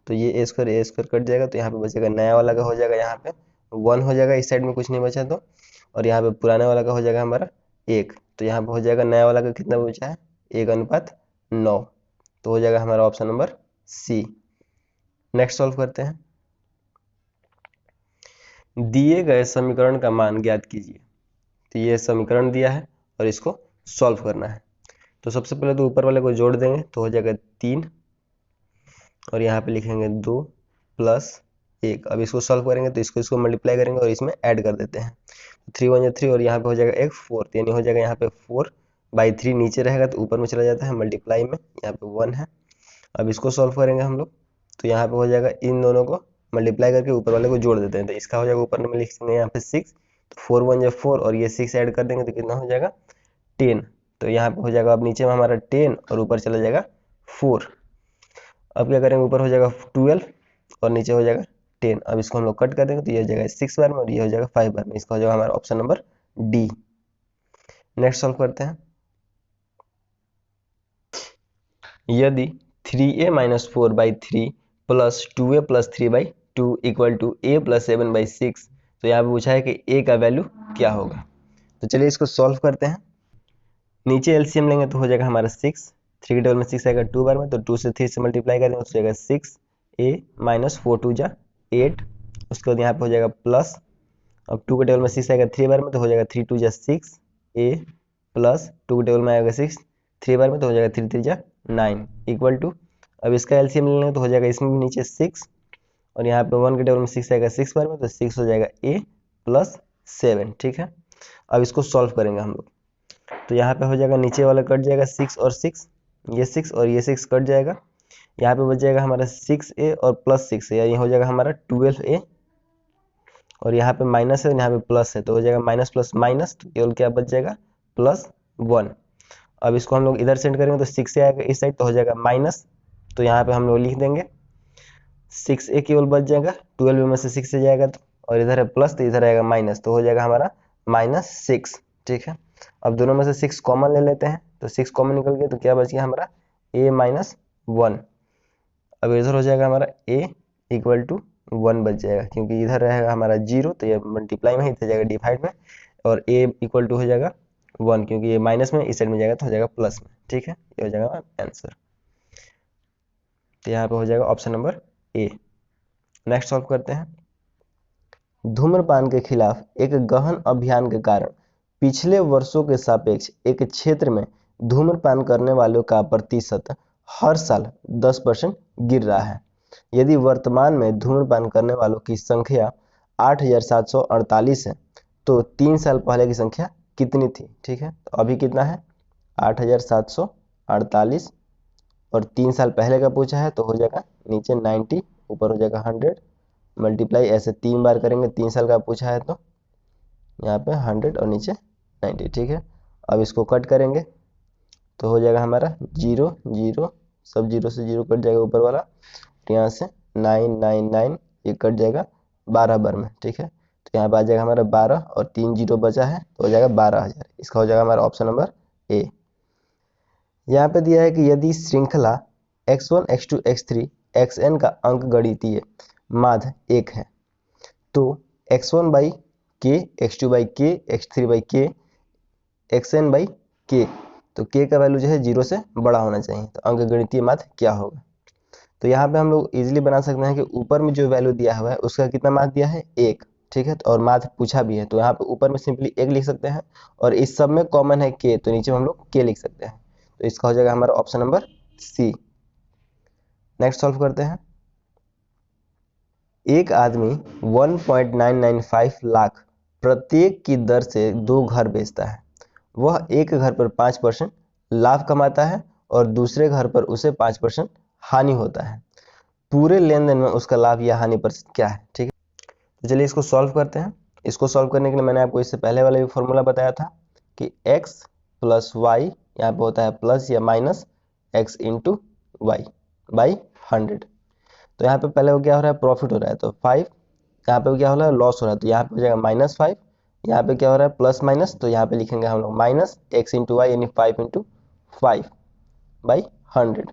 तो ये ए स्क्वायर कट जाएगा, तो यहाँ पे बचेगा नया वाला का हो जाएगा यहाँ पे 1 हो जाएगा, इस साइड में कुछ नहीं बचा तो, और यहाँ पे पुराने वाला का हो जाएगा हमारा 1। तो यहाँ पे हो जाएगा नया वाला का कितना बचा है 1:9। तो हो जाएगा हमारा option number C. Next solve करते हैं। दिए गए समीकरण का मान ज्ञात कीजिए। तो ये समीकरण दिया है और इसको सॉल्व करना है। तो सबसे पहले तो ऊपर वाले को जोड़ देंगे तो हो जाएगा 3, और यहाँ पे लिखेंगे 2 + 1। अब इसको सॉल्व करेंगे तो इसको मल्टीप्लाई करेंगे और इसमें ऐड कर देते हैं। 3 × 1 = 3, और यहाँ पे हो जाएगा 1 4, यानी हो जाएगा यहाँ पे 4/3 नीचे रहेगा तो ऊपर में चला जाता है मल्टीप्लाई में, यहाँ पे 1 है। अब इसको सॉल्व करेंगे हम लोग तो यहाँ पे हो जाएगा इन दोनों को मल्टीप्लाई करके ऊपर वाले को जोड़ देते हैं। तो इसका हो जाएगा ऊपर में लिखेंगे यहाँ पे 6, तो 4 × 1 = 4, और ये 6 ऐड कर देंगे तो कितना हो जाएगा 10। तो यहाँ पे हो जाएगा अब नीचे में हमारा 10 और ऊपर चला जाएगा 4। अब क्या करेंगे, ऊपर हो जाएगा 12 और नीचे हो जाएगा 10। अब इसको हम लोग कट कर देंगे तो ये हो जाएगा 6 बार में और ये हो जाएगा 5 बार में। इसका हो जाएगा हमारा option number D. Next solve करते हैं। यदि 3a - 4/3 + 2a + 3/2 = a + 7/6, तो यहाँ पे पूछा है कि a का वैल्यू क्या होगा। तो चलिए इसको सॉल्व करते हैं। नीचे एलसीएम लेंगे तो हो जाएगा हमारा 6, 3 के टेबल में 6 आएगा 2 बार में, तो 2 से 3 से मल्टीप्लाई करेंगे तो हो जाएगा 6a - 4 2 = 8। उसके बाद यहाँ पे हो जाएगा प्लस, अब 2 के टेबल में 6 आएगा 3 बार में तो हो जाएगा 3 2 = 6a प्लस 2 के टेबल में आएगा 6 3 बार में तो हो जाएगा 3 3 = 9 इक्वल टू, अब इसका एलसीएम ले लेंगे तो हो जाएगा इसमें भी नीचे 6, और यहाँ पे 1 के टेबल में 6 आएगा 6 बार में तो 6 हो जाएगा a + 7। ठीक है, अब इसको सॉल्व करेंगे हम लोग तो यहाँ पे हो जाएगा नीचे वाला कट जाएगा 6 और 6, ये 6 और ये 6 कट जाएगा। यहाँ पे बच जाएगा हमारा 6a और प्लस 6a, यानी हो जाएगा हमारा 12a, और यहाँ पे माइनस है और यहाँ पे प्लस है तो हो जाएगा माइनस प्लस माइनस, तो केवल क्या बच जाएगा +1। अब इसको हम लोग इधर सेंड करेंगे तो 6a आएगा इस साइड तो हो जाएगा माइनस, तो यहाँ पे हम लोग लिख देंगे 6a केवल बच जाएगा, 12 में से 6 से जाएगा तो, और इधर है प्लस तो इधर आएगा माइनस, तो हो जाएगा हमारा -6। ठीक है, अब दोनों में से 6 कॉमन ले लेते हैं तो 6 कॉमन निकल गया तो क्या बच गया हमारा a - 1। अब इधर हो जाएगा हमारा a = 1 बच जाएगा, क्योंकि इधर रहेगा हमारा 0 तो ये मल्टीप्लाई में, इधर जाएगा डिवाइड में, और a = हो जाएगा 1 क्योंकि ये माइनस में इस साइड में जाएगा तो हो जाएगा प्लस में। ठीक है, ये हो जाएगा आंसर। तो यहाँ पे हो जाएगा ऑप्शन नंबर ए। नेक्स्ट सॉल्व करते हैं। धूम्रपान के खिलाफ एक गहन अभियान के कारण पिछले वर्षों के सापेक्ष एक क्षेत्र में धूम्रपान करने वालों का प्रतिशत हर साल 10% गिर रहा है। यदि वर्तमान में धूम्रपान करने वालों की संख्या 8,748 है तो 3 साल पहले की संख्या कितनी थी। ठीक है, तो अभी कितना है 8,748, और 3 साल पहले का पूछा है तो हो जाएगा नीचे 90, ऊपर हो जाएगा 100, मल्टीप्लाई ऐसे 3 बार करेंगे, 3 साल का पूछा है तो यहाँ पे 100 और नीचे 90। ठीक है, अब इसको कट करेंगे तो हो जाएगा हमारा 0 0, सब 0 से 0 कट जाएगा ऊपर वाला, तो यहाँ से 9 9 9 ये कट जाएगा 12 बार में। ठीक है, तो यहाँ पे आ जाएगा हमारा 12 और 3 0 बचा है तो हो जाएगा 12,000। इसका हो जाएगा हमारा ऑप्शन नंबर ए। यहाँ पे दिया है कि यदि श्रृंखला x1 x2 x3 xn का अंक गणितीय माध्य 1 है तो x1/k x2/k x3/k xn/k, तो k का वैल्यू जो है 0 से बड़ा होना चाहिए, तो अंक गणितीय माध्य क्या होगा। तो यहाँ पे हम लोग इजीली बना सकते हैं कि ऊपर में जो वैल्यू दिया हुआ है उसका कितना माध्य दिया है 1। ठीक है, तो और माध्य पूछा भी है तो यहाँ पे ऊपर में सिंपली 1 लिख सकते हैं, और इस सब में कॉमन है k तो नीचे में हम लोग k लिख सकते हैं, तो इसका हो जाएगा हमारा option number C. Next solve करते हैं। एक आदमी 1.995 लाख प्रत्येक की दर से 2 घर बेचता है। वह एक घर पर 5% लाभ कमाता है और दूसरे घर पर उसे 5% हानि होता है। पूरे लेन देन में उसका लाभ या हानि पर क्या है। ठीक है, तो चलिए इसको सॉल्व करते हैं। इसको सॉल्व करने के लिए मैंने आपको इससे पहले वाला भी फॉर्मूला बताया था कि x + y, यहाँ पे होता है प्लस या माइनस x × y बाई 100। तो यहाँ पे पहले वो क्या हो रहा है प्रॉफिट हो रहा है तो 5, यहाँ पे क्या हो रहा है लॉस हो रहा है तो यहाँ पे हो जाएगा -5, यहाँ पे क्या हो रहा है प्लस माइनस, तो यहाँ पे लिखेंगे हम लोग -x × y यानी 5 × 5 बाई 100।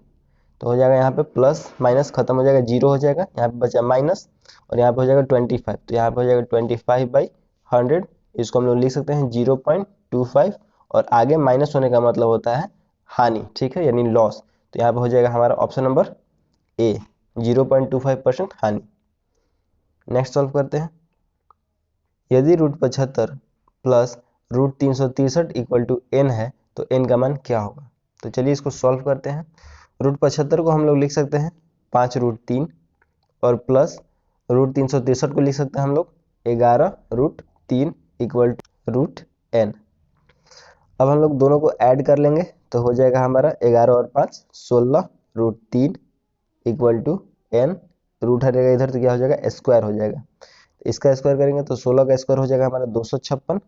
तो हो जाएगा यहाँ पे प्लस माइनस खत्म हो जाएगा, जीरो हो जाएगा, यहाँ पे बचा माइनस और यहाँ पे हो जाएगा 25, तो यहाँ पे हो जाएगा 25/100। इसको हम लोग लिख सकते हैं 0.25 और आगे माइनस होने का मतलब होता है हानि, ठीक है, यानी लॉस। तो यहाँ पे हो जाएगा हमारा ऑप्शन नंबर ए 0.25% हानि। नेक्स्ट सॉल्व करते हैं। यदि √75 प्लस √363 इक्वल टू n है तो n का मान क्या होगा। तो चलिए इसको सॉल्व करते हैं। √75 को हम लोग लिख सकते हैं 5√3 और प्लस √363 को लिख सकते हैं हम लोग 11√3 इक्वल टू √n। अब हम लोग दोनों को ऐड कर लेंगे तो हो जाएगा हमारा 11 और 5 16√3 इक्वल टू n। रूट हटेगा इधर तो क्या हो जाएगा, स्क्वायर हो जाएगा। इसका स्क्वायर करेंगे तो 16 का स्क्वायर हो जाएगा हमारा 256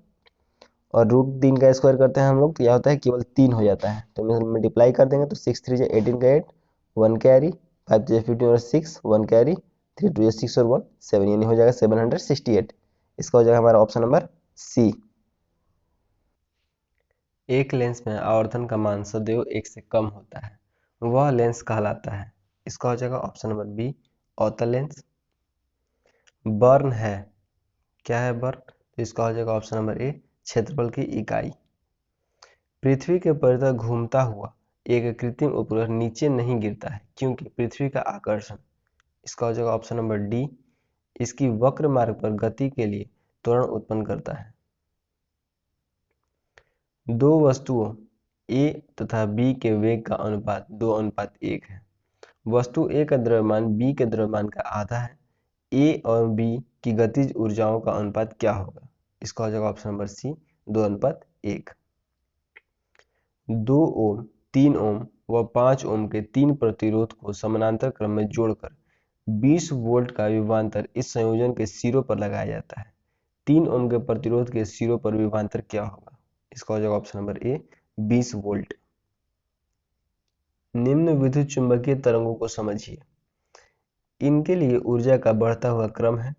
और √3 का स्क्वायर करते हैं हम लोग तो क्या होता है, केवल 3 हो जाता है। तो मल्टीप्लाई कर देंगे तो 6 3 18 का 8 1 कैरी 5 15 और 6 1 कैरी 3 2 6 और 1 7 यानी हो जाएगा 768। इसका हो जाएगा हमारा ऑप्शन नंबर सी। एक लेंस में आवर्धन का मान सदैव 1 से कम होता है, वह लेंस कहलाता है। इसका हो जाएगा ऑप्शन नंबर बी अवतल लेंस। बर्न है, क्या है बर्न, तो इसका हो जाएगा ऑप्शन नंबर ए क्षेत्रफल की इकाई। पृथ्वी के परितः घूमता हुआ एक कृत्रिम उपग्रह नीचे नहीं गिरता है क्योंकि पृथ्वी का आकर्षण। इसका हो जाएगा ऑप्शन नंबर डी इसकी वक्र मार्ग पर गति के लिए त्वरण उत्पन्न करता है। दो वस्तुओं ए तथा बी के वेग का अनुपात 2:1 है। वस्तु ए का द्रव्यमान बी के द्रव्यमान का आधा है। ए और बी की गतिज ऊर्जाओं का अनुपात क्या होगा। इसका हो जाएगा ऑप्शन नंबर सी 2:1। 2 ओम 3 ओम व 5 ओम के 3 प्रतिरोध को समानांतर क्रम में जोड़कर 20 वोल्ट का विभवांतर इस संयोजन के सिरों पर लगाया जाता है। 3 ओम के प्रतिरोध के सिरों पर विभवांतर क्या होगा। इसका हो जाएगा ऑप्शन नंबर ए 20 वोल्ट। निम्न विद्युत चुंबकीय तरंगों को समझिए, इनके लिए ऊर्जा का बढ़ता हुआ क्रम है।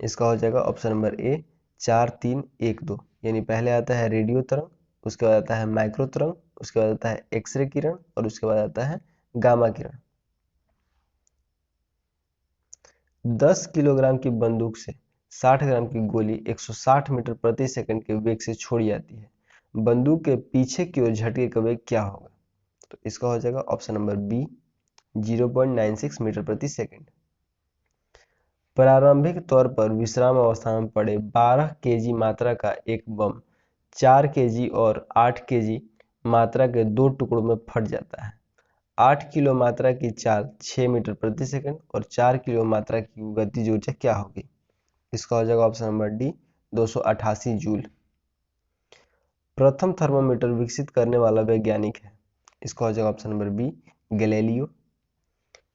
इसका हो जाएगा ऑप्शन नंबर ए 4 3 1 2 यानी पहले आता है रेडियो तरंग, उसके बाद आता है माइक्रो तरंग, उसके बाद आता है एक्सरे किरण और उसके बाद आता है गामा किरण। 10 किलोग्राम की बंदूक से 60 ग्राम की गोली 160 मीटर प्रति सेकंड के वेग से छोड़ी जाती है। बंदूक के पीछे की ओर झटके का वेग क्या होगा। तो इसका हो जाएगा ऑप्शन नंबर बी 0.96 मीटर प्रति सेकंड। प्रारंभिक तौर पर विश्राम अवस्था में पड़े 12 केजी मात्रा का एक बम 4 केजी और 8 केजी मात्रा के दो टुकड़ों में फट जाता है। 8 किलो मात्रा की चाल 6 मीटर प्रति सेकंड और 4 किलो मात्रा की गतिज ऊर्जा क्या होगी। इसका हो जाएगा ऑप्शन नंबर डी 288 जूल। प्रथम थर्मोमीटर विकसित करने वाला वैज्ञानिक है। इसका हो जाएगा ऑप्शन नंबर बी गैलीलियो।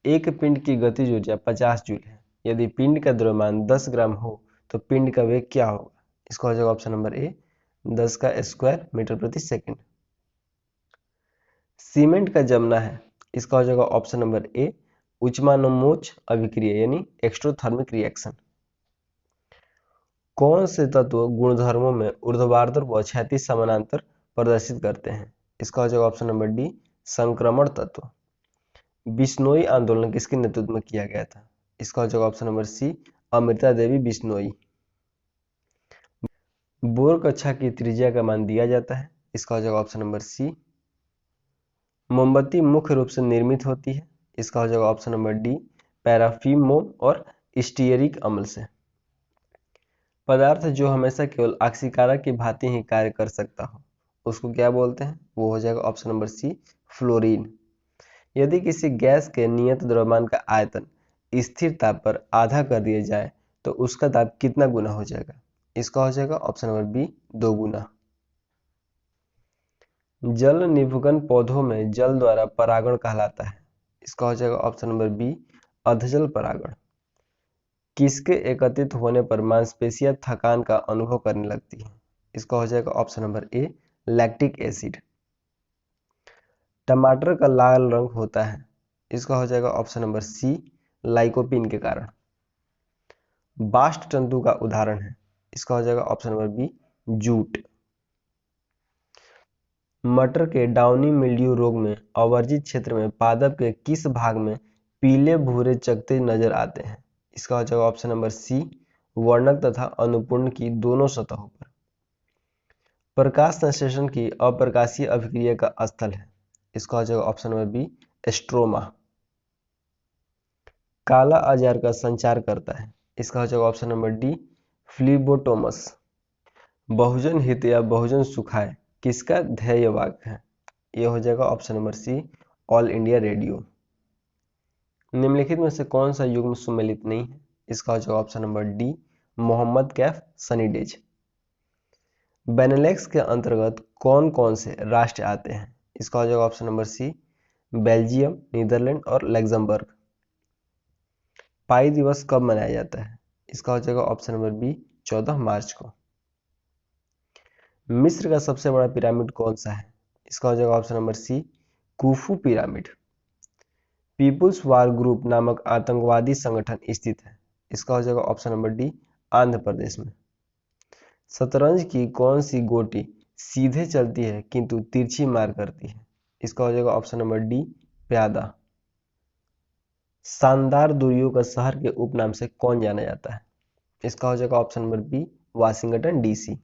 एक पिंड की गतिज ऊर्जा 50 जूल है। यदि पिंड का द्रव्यमान 10 ग्राम हो तो पिंड का वेग क्या होगा। इसका हो जाएगा ऑप्शन नंबर ए 10 का स्क्वायर मीटर प्रति सेकंड। सीमेंट का जमना है। इसका हो जाएगा ऑप्शन नंबर ए उष्मानुमोच अभिक्रिया यानी एक्सोथर्मिक रिएक्शन। कौन से तत्व गुणधर्मों में ऊर्ध्वाधर व क्षैतिज समानांतर प्रदर्शित करते हैं। इसका हो जाएगा ऑप्शन नंबर डी संक्रमण तत्व। बिश्नोई आंदोलन किसके नेतृत्व में किया गया था। इसका हो जाएगा ऑप्शन नंबर सी अमृता देवी बिश्नोई। बोर कक्षा की त्रिज्या का मान दिया जाता है। इसका हो जाएगा ऑप्शन नंबर सी। मोमबत्ती मुख्य रूप से निर्मित होती है। इसका हो जाएगा ऑप्शन नंबर डी पैराफिन मोम और स्टीयरिक अम्ल से। पदार्थ जो हमेशा केवल ऑक्सीकारक की भांति ही कार्य कर सकता हो उसको क्या बोलते हैं। वो हो जाएगा ऑप्शन नंबर सी फ्लोरीन। यदि किसी गैस के नियत द्रव्यमान का आयतन स्थिर ताप पर आधा कर दिया जाए तो उसका ताप कितना गुना हो जाएगा। इसका हो जाएगा ऑप्शन नंबर बी 2 गुना। जल निभुगन पौधों में जल द्वारा परागण कहलाता है। इसका हो जाएगा ऑप्शन नंबर बी अधजल परागण। किसके एकत्रित होने पर मांसपेशियां थकान का अनुभव करने लगती है। इसका हो जाएगा ऑप्शन नंबर ए लैक्टिक एसिड। टमाटर का लाल रंग होता है। इसका हो जाएगा ऑप्शन नंबर सी लाइकोपीन के कारण। बास्ट तंतु का उदाहरण है। इसका हो जाएगा ऑप्शन नंबर बी जूट। मटर के डाउनी मिल्ड्यू रोग में अवर्जित क्षेत्र में पादप के किस भाग में पीले भूरे चकत्ते नजर आते हैं? इसका जवाब ऑप्शन नंबर सी, वर्णक तथा अनुपूर्ण की दोनों सतहों पर। प्रकाश संश्लेषण की अप्रकाशीय अभिक्रिया का स्थल है? इसका जवाब ऑप्शन नंबर बी, स्ट्रोमा। काला अजार का संचार करता है? इसका जवाब ऑप्शन नंबर डी, फ्लीबोटोमस। बहुजन हित या बहुजन सुखाए किसका ध्येय वाक्य है? यह हो जाएगा option number C, all India radio. निम्नलिखित में से कौन सा युग्म सुमेलित नहीं है? इसका हो जाएगा option number D, Mohammad Kaif Sunny Days. Benelux के अंतर्गत कौन कौन से राष्ट्र आते हैं? इसका हो जाएगा option number C, Belgium, Netherlands और लग्जमबर्ग। पाई दिवस कब मनाया जाता है? इसका हो जाएगा ऑप्शन नंबर बी, 14 मार्च को। मिस्र का सबसे बड़ा पिरामिड कौन सा है? इसका हो जाएगा option number C, Khufu pyramid. People's War Group नामक आतंकवादी संगठन स्थित है? इसका हो जाएगा option number D, Andhra Pradesh में। शतरंज की कौन सी गोटी सीधे चलती है किंतु तिरछी मार करती है? इसका हो जाएगा ऑप्शन नंबर डी, प्यादा। शानदार दूरियों का शहर के उपनाम से कौन जाना जाता है? इसका हो जाएगा option number B, Washington DC.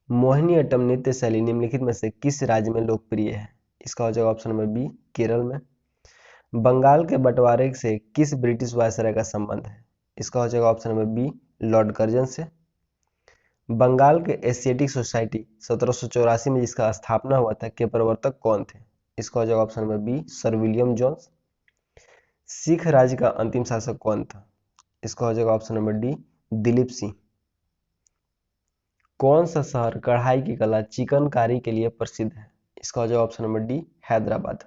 Mohiniyattam नृत्य शैली निम्नलिखित में से किस राज्य में लोकप्रिय है? इसका हो जाएगा ऑप्शन नंबर बी, केरल में। बंगाल के बंटवारे से किस ब्रिटिश वायसराय का संबंध है? इसका हो जाएगा option number B, lord Curzon से। बंगाल के एशियाटिक सोसाइटी 1784 में जिसका स्थापना हुआ था के प्रवर्तक कौन थे? इसका हो जाएगा option number B, sir William Jones. Sikh राज्य का अंतिम शासक कौन था? इसका हो जाएगा option number D, Dilip Singh. कौन सा शहर कढ़ाई की कला चिकनकारी के लिए प्रसिद्ध है? इसका हो जाएगा option number D, Hyderabad.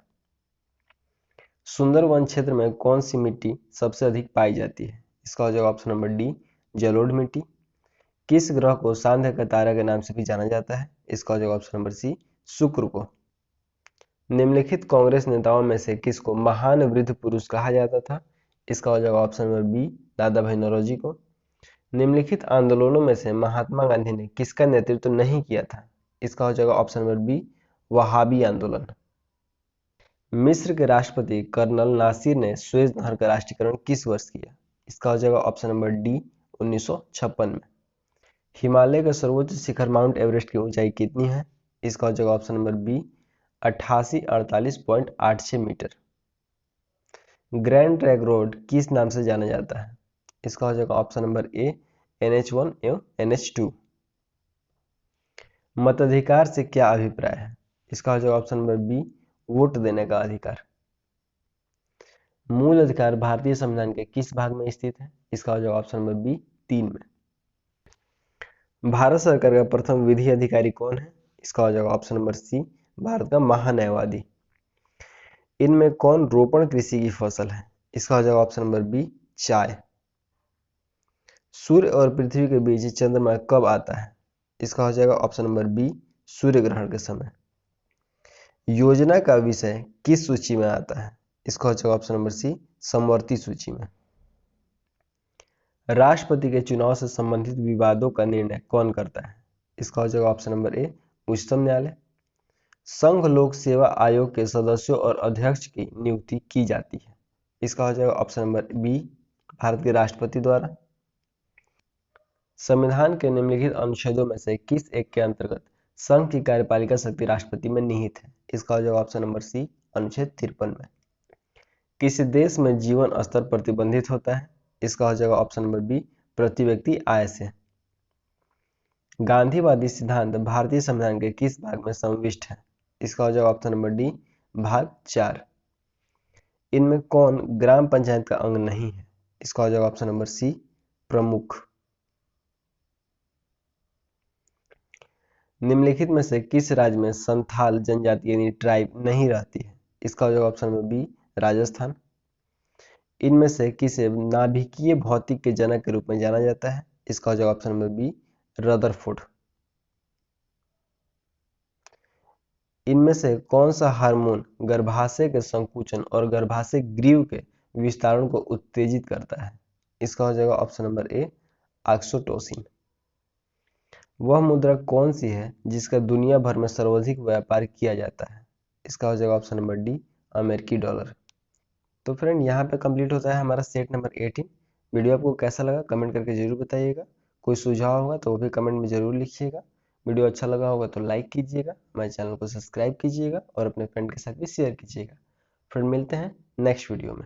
Sundarban क्षेत्र में कौन सी मिट्टी सबसे अधिक पाई जाती है? इसका हो जाएगा ऑप्शन नंबर डी, जलोढ़ मिट्टी। किस ग्रह को सांध्य का तारा के नाम से भी जाना जाता है? इसका हो जाएगा ऑप्शन नंबर सी, शुक्र को। निम्नलिखित कांग्रेस नेताओं में से किसको महान वृद्ध पुरुष कहा जाता था? इसका हो जाएगा ऑप्शन नंबर बी, दादा भाई नौरोजी को। निम्नलिखित आंदोलनों में से महात्मा गांधी ने किसका नेतृत्व नहीं किया था? इसका हो जाएगा ऑप्शन नंबर बी, वहाबी आंदोलन। मिस्र के राष्ट्रपति कर्नल नासिर ने सुएज नहर का राष्ट्रीयकरण किस वर्ष किया? इसका हो जाएगा ऑप्शन नंबर डी, 1956 में। हिमालय का सर्वोच्च शिखर माउंट एवरेस्ट की ऊंचाई कितनी है? इसका हो जाएगा option number B, 8848.86 metre. Grand trunk road किस नाम से जाना जाता है? इसका हो जाएगा ऑप्शन नंबर ए, NH1 एवं NH2। मताधिकार से क्या अभिप्राय है? इसका हो जाएगा ऑप्शन नंबर बी, वोट देने का अधिकार। मूल अधिकार भारतीय संविधान के किस भाग में स्थित है? इसका हो जाएगा ऑप्शन नंबर बी, 3 में। भारत सरकार का प्रथम विधि अधिकारी कौन है? इसका हो जाएगा ऑप्शन नंबर सी, भारत का महान्यायवादी। इनमें कौन रोपण कृषि की फसल है? इसका हो जाएगा ऑप्शन नंबर बी, चाय। सूर्य और पृथ्वी के बीच चंद्रमा कब आता है? इसका हो जाएगा ऑप्शन नंबर बी, सूर्य ग्रहण के समय। योजना का विषय किस सूची में आता है? इसका हो जाएगा ऑप्शन नंबर सी, समवर्ती सूची में। राष्ट्रपति के चुनाव से संबंधित विवादों का निर्णय कौन करता है? इसका हो जाएगा ऑप्शन नंबर ए, उच्चतम न्यायालय। संघ लोक सेवा आयोग के सदस्यों और अध्यक्ष की नियुक्ति की जाती है? इसका हो जाएगा ऑप्शन नंबर बी, भारत के राष्ट्रपति द्वारा। संविधान के निम्नलिखित अनुच्छेदों में से किस एक के अंतर्गत संघ की कार्यपालिका शक्ति राष्ट्रपति में निहित है? इसका हो जाएगा ऑप्शन नंबर सी, अनुच्छेद 53 में। किसी देश में जीवन स्तर प्रतिबंधित होता है? इसका हो जाएगा ऑप्शन नंबर बी, प्रति व्यक्ति आय से। गांधीवादी सिद्धांत भारतीय संविधान के किस भाग में समाविष्ट है? इसका हो जाएगा ऑप्शन नंबर डी, भाग 4। इनमें कौन ग्राम पंचायत का अंग नहीं है? इसका हो जाएगा ऑप्शन नंबर सी, प्रमुख। निम्नलिखित में से किस राज्य में संथाल जनजाति यानी ट्राइब नहीं रहती है? इसका हो जाएगा ऑप्शन नंबर बी, राजस्थान। इनमें से किसे नाभिकीय भौतिक के जनक के रूप में जाना जाता है? इसका हो जाएगा ऑप्शन नंबर बी, रदरफोर्ड। इनमें से कौन सा हार्मोन गर्भाशय के संकुचन और गर्भाशय ग्रीव के विस्तारण को उत्तेजित करता है? इसका हो जाएगा ऑप्शन नंबर ए, ऑक्सीटोसिन। वह मुद्रा कौन सी है जिसका दुनिया भर में सर्वाधिक व्यापार किया जाता है? इसका हो जाएगा ऑप्शन नंबर डी, अमेरिकी डॉलर। तो फ्रेंड यहाँ पे कंप्लीट होता है हमारा सेट नंबर 18। वीडियो आपको कैसा लगा कमेंट करके जरूर बताइएगा। कोई सुझाव होगा तो वो भी कमेंट में जरूर लिखिएगा। वीडियो अच्छा लगा होगा तो लाइक कीजिएगा, हमारे चैनल को सब्सक्राइब कीजिएगा और अपने फ्रेंड के साथ भी शेयर कीजिएगा। फ्रेंड मिलते हैं नेक्स्ट वीडियो में।